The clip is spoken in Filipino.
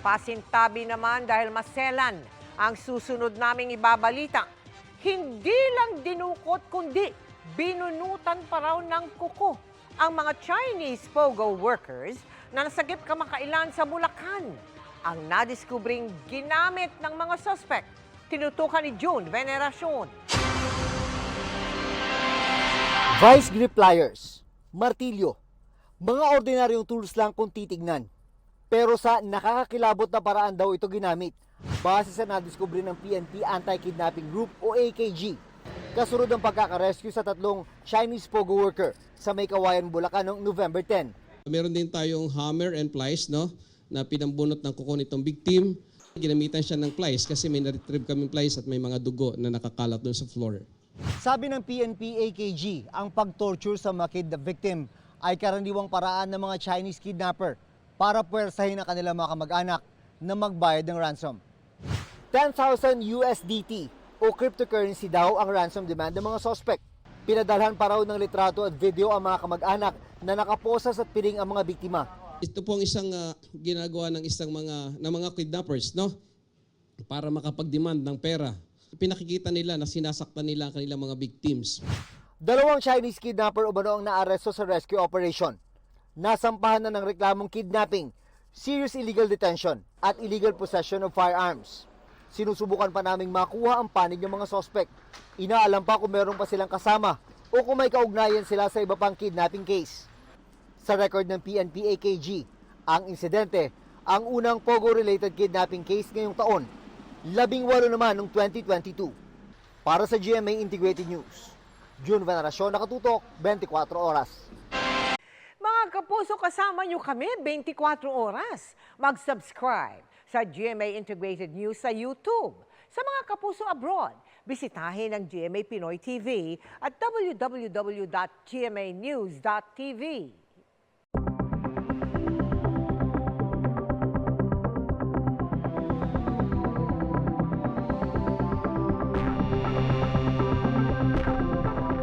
Pasintabi naman dahil maselan ang susunod naming ibabalita. Hindi lang dinukot kundi binunutan pa raw ng kuko ang mga Chinese POGO workers na nasagip kamakailan sa Bulacan. Ang nadiskubring ginamit ng mga suspect, tinutukan ni June Veneracion. Vice grip pliers, martilyo, mga ordinaryong tools lang kung titignan. Pero sa nakakakilabot na paraan daw ito ginamit base sa nadiskubre ng PNP Anti-Kidnapping Group o AKG. Kasunod ang pagkakarescue sa 3 Chinese POGO worker sa May Kawayan, Bulacan noong November 10. Meron din tayong hammer and plies, no, na pinambunot ng kuko nitong victim. Ginamitan siya ng plies kasi may na-retrieve kaming plies at may mga dugo na nakakalat doon sa floor. Sabi ng PNP AKG, ang pag-torture sa mga victim ay karaniwang paraan ng mga Chinese kidnapper para puwersahin ang kanilang mga kamag-anak na magbayad ng ransom. 10,000 USDT o cryptocurrency daw ang ransom demand ng mga suspect. Pinadalhan pa raw ng litrato at video ang mga kamag-anak na nakaposas at piling ang mga biktima. Ito po ang isang ginagawa ng mga kidnappers, no, para makapag-demand ng pera. Pinakikita nila na sinasaktan nila ang kanilang mga victims. 2 Chinese kidnapper umano ang naaresto sa rescue operation. Nasampahan na ng reklamong kidnapping, serious illegal detention at illegal possession of firearms. Sinusubukan pa naming makuha ang panig ng mga suspect. Inaalam pa kung meron pa silang kasama o kung may kaugnayan sila sa iba pang kidnapping case. Sa record ng PNP AKG, ang insidente, ang unang POGO-related kidnapping case ngayong taon, 18 naman noong 2022. Para sa GMA Integrated News, June Veneracion, nakatutok, 24 oras. Mga kapuso, kasama nyo kami 24 oras. Mag-subscribe sa GMA Integrated News sa YouTube. Sa mga kapuso abroad, bisitahin ang GMA Pinoy TV at www.gmanews.tv.